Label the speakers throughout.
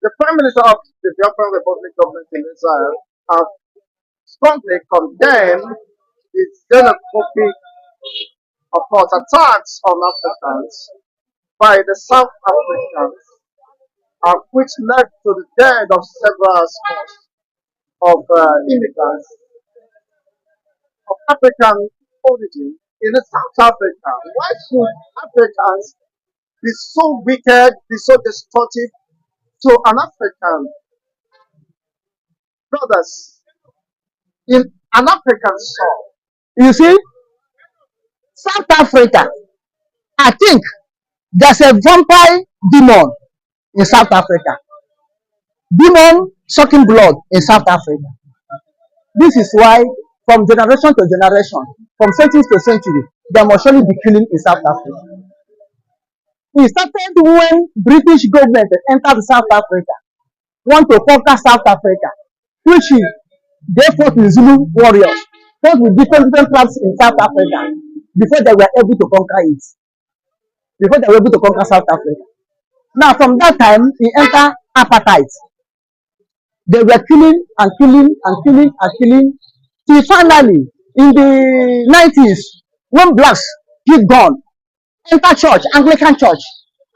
Speaker 1: The Prime Minister of the Biafran Republic government in Israel have strongly condemned the xenophobic, of course, attacks on Africans by the South Africans, which led to the death of several scores of immigrants of African origin in South Africa. Why should Africans be so wicked, be so destructive to an African brothers in an African soil?
Speaker 2: You see, South Africa, I think there's a vampire demon in South Africa. Demon sucking blood in South Africa. This is why, from generation to generation, from century to century, there must surely be killing in South Africa. It started when British government entered South Africa, want to conquer South Africa, which is they fought with Zulu warriors, fought with different tribes in South Africa before they were able to conquer it. Before they were able to conquer South Africa. Now, from that time, he entered apartheid. They were killing and killing and killing and killing. Till finally, in the 90s, when blacks keep gone, enter church, Anglican church,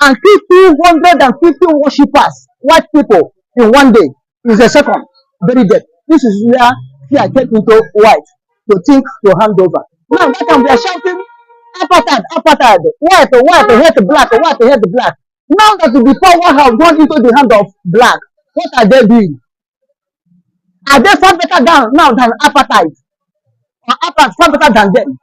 Speaker 2: and kill 250 worshippers, white people, in one day, is a second, very dead. This is where fear get into white, to think to hand over. Now, that time we are shouting, apartheid, apartheid, white, white, hate black, white, hate black. Now that the power have gone into the hand of black, what are they doing? Are they far better down now than apartheid? Or apartheid far better than them?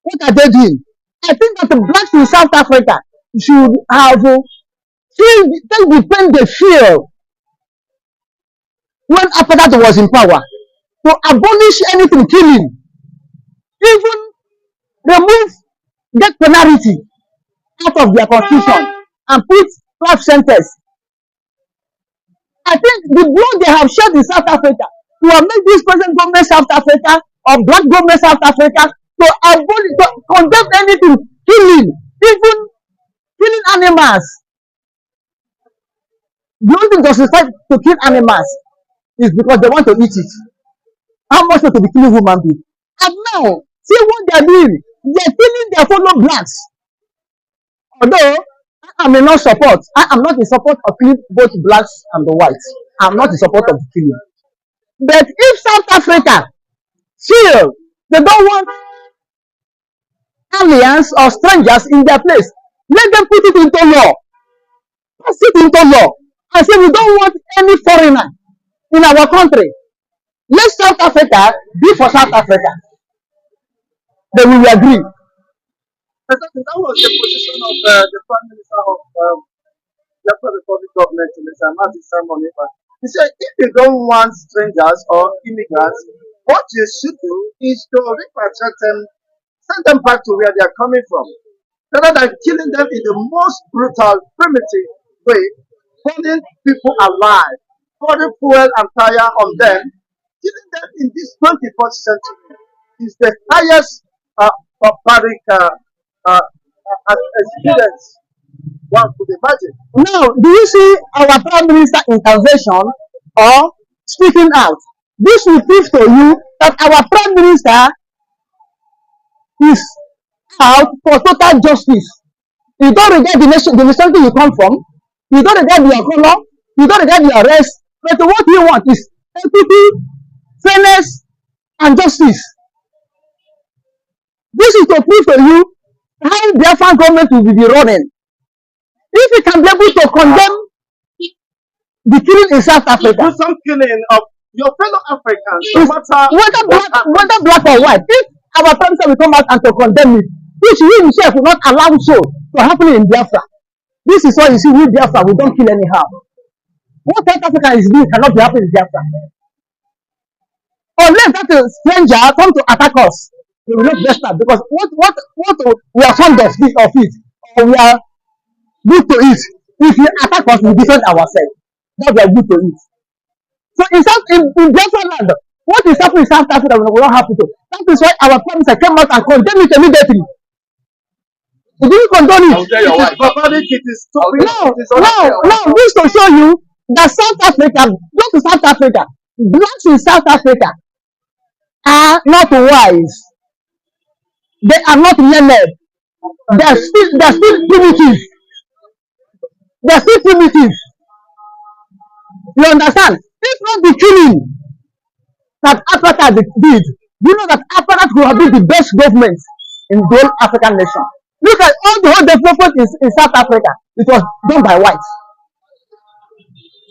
Speaker 2: What are they doing? I think that the blacks in South Africa should have take the pain they feel when apartheid was in power to abolish anything killing, even remove death penalty out of their constitution and put life sentence. I think the blood they have shed in South Africa to make this present government South Africa or black government South Africa to abolish, to condemn anything, killing, even killing animals. The only thing justified to kill animals is because they want to eat it. How much to be killing human beings? And now, see what they are doing. They are killing their fellow blacks. Although I may not support, I am not in support of killing both blacks and the whites. I am not in support of killing. But if South Africa feel they don't want aliens or strangers in their place, let them put it into law. Pass it into law. I say we don't want any foreigner in our country. Let South Africa be for South Africa. Then we will agree.
Speaker 1: Exactly, that was the position of the Prime Minister of the Republic government in Israel, Martin Simon Ekpa. He said, if you don't want strangers or immigrants, what you should do is to repatriate them, send them back to where they are coming from, rather than killing them in the most brutal, primitive way, burning people alive, pouring fuel and fire on them. Killing them in this 21st century is the highest barbaric experience one could imagine.
Speaker 2: Now, do you see our Prime Minister intervention or speaking out? This will prove to you that our Prime Minister is out for total justice. You don't regard the nationality you come from, you don't regard your color, you don't regard your race, but what you want is equity, fairness, and justice. This is to prove to you how the Biafran government will be running. If you can be able to condemn the killing in South Africa,
Speaker 1: Some killing of your fellow Africans, no matter
Speaker 2: whether black or white, if our Prime Minister will come out and to condemn it, which he himself will not allow so to happen in Biafra. This is why you see, we Biafra, we don't kill anyhow. What South Africa is doing cannot be happening in Biafra. Unless that a stranger come to attack us, we will not best that, because what we are fond of it, or we are good to it. If you attack us, we defend ourselves. That we are good to it. So in Biafra land, what is happening in South Africa will not happen to. That is why our Prime Minister came out and condemned it immediately. He didn't condone it.
Speaker 1: It is barbaric, it is stupid,
Speaker 2: No,
Speaker 1: it is
Speaker 2: no,
Speaker 1: unfair.
Speaker 2: no. This to show you that South Africa, go to South Africa. Blacks in South Africa are not wise. They are not learned. They are still primitive. They are still primitive. You understand? If not the killing that apartheid did, you know that apartheid would have been the best government in the whole African nation. Look at all the whole development in South Africa. It was done by whites.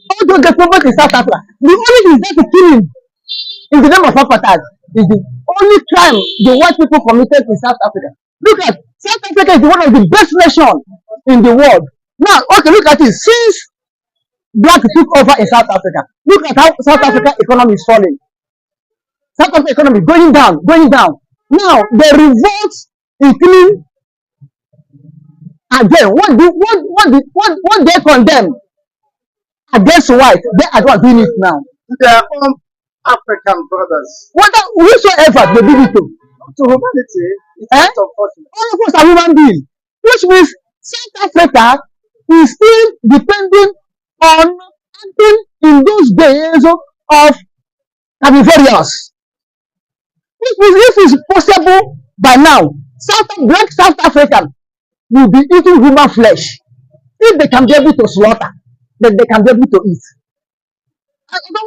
Speaker 2: All the development in South Africa. The only thing is that the killing in the name of apartheid is the only crime the white people committed in South Africa. Look at South Africa is one of the best nations in the world. Now, okay, look at it. Since black took over in South Africa, look at how South Africa economy is falling. South Africa economy going down, going down. Now the revolt in killing again. What they condemn against white, they are not doing it now.
Speaker 1: Their own African brothers.
Speaker 2: Whosoever they did it
Speaker 1: to humanity, it's unfortunate.
Speaker 2: All of us are human beings, which means South Africa is still depending on acting in those days of carnivorous. Which means if it's possible by now, black South African will be eating human flesh. If they can be able to slaughter, then they can be able to eat.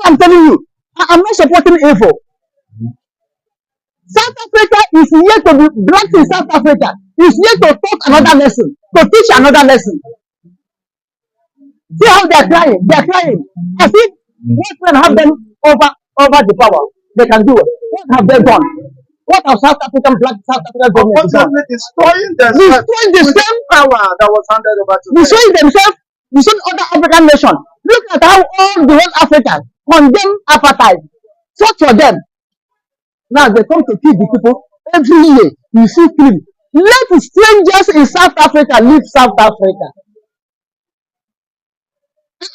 Speaker 2: I'm telling you, I'm not supporting evil. South Africa is here to be blacks in South Africa. Is here to taught another lesson, to teach another lesson. See how they are crying. They are crying. As if what can have them over the power. They can do it. What have they done? What have South African government done?
Speaker 1: Destroying the same power that was handed over to them.
Speaker 2: Destroying themselves, destroying other African nations. Look at how all the whole Africa condemn apartheid. Fought for them. Now they come to kill the people every year. You see killing. Let strangers in South Africa leave South Africa.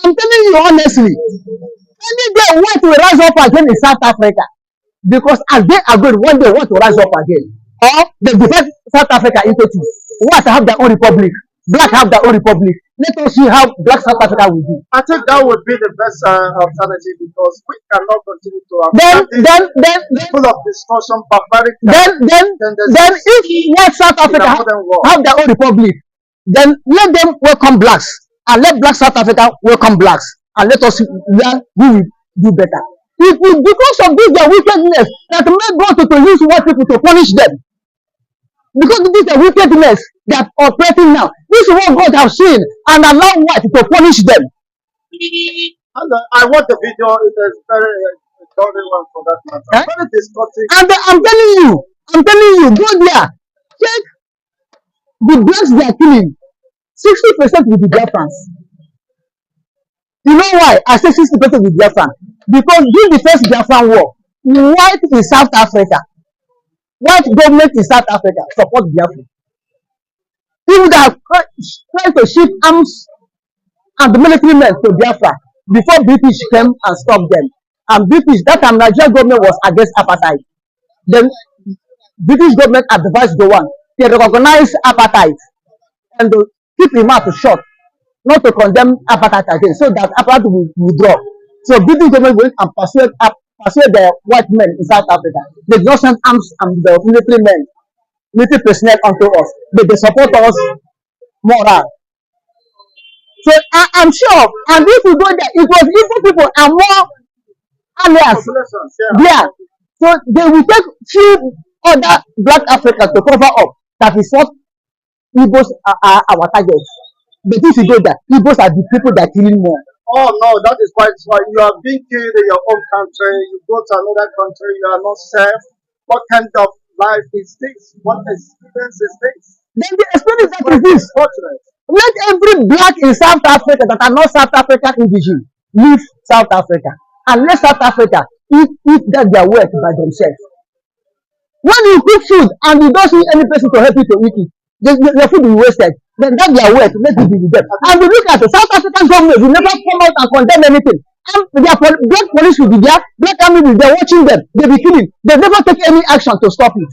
Speaker 2: I'm telling you honestly, any day white will rise up again in South Africa. Because as they are going, one day want to rise up again. Or they divide South Africa into two. White have their own republic. Black have their own republic. Let us see how black South Africa will be.
Speaker 1: I think that would be the best alternative because we cannot continue to
Speaker 2: have then
Speaker 1: full of discussion, barbaric.
Speaker 2: Then if white South Africa have their own republic, then let them welcome blacks and let black South Africa welcome blacks and let us learn who will do better. It is because of this their wickedness that made God to use white people to punish them. Because of this their wickedness that are operating now. This is what God has seen and allow white to punish them.
Speaker 1: And I watched the video. It is very one for that matter. Very disgusting.
Speaker 2: And I'm telling you, go there. Check the blacks they are killing. 60% will be Biafrans. You know why I say 60% with Biafran? Because during the first Biafran war, white in South Africa, white government in South Africa support Biafra. People that are trying to ship arms and the military men to Biafra before British came and stopped them. And British, that time Nigerian government was against apartheid. Then British government advised the one, they recognize apartheid and to keep him out short, not to condemn apartheid again, so that apartheid will withdraw. So British government went and persuade the white men in South Africa. They did not send arms and the military personnel onto us, but they support us moral. So I'm sure, and if you go there, it was Igbo people and more allies there. So they will take few other black Africans to cover up that is what Igbos are our targets. But if you go there, Igbos are the people that are killing more.
Speaker 1: Oh no, that is quite why you are being killed in your own country. You go to another country, you are not safe. What kind of life is this? What experience is this?
Speaker 2: Then the experience that is this. Let every black in South Africa that are not South African indigenous leave South Africa and let South Africa eat that their work by themselves. When you cook food and you don't see any person to help you to eat it, the food will be wasted. Then that's their work. Let it be with them. And we look at the South African government will never come out and condemn anything. And their black police will be there, black army will be there watching them. They'll be killing. They never take any action to stop it.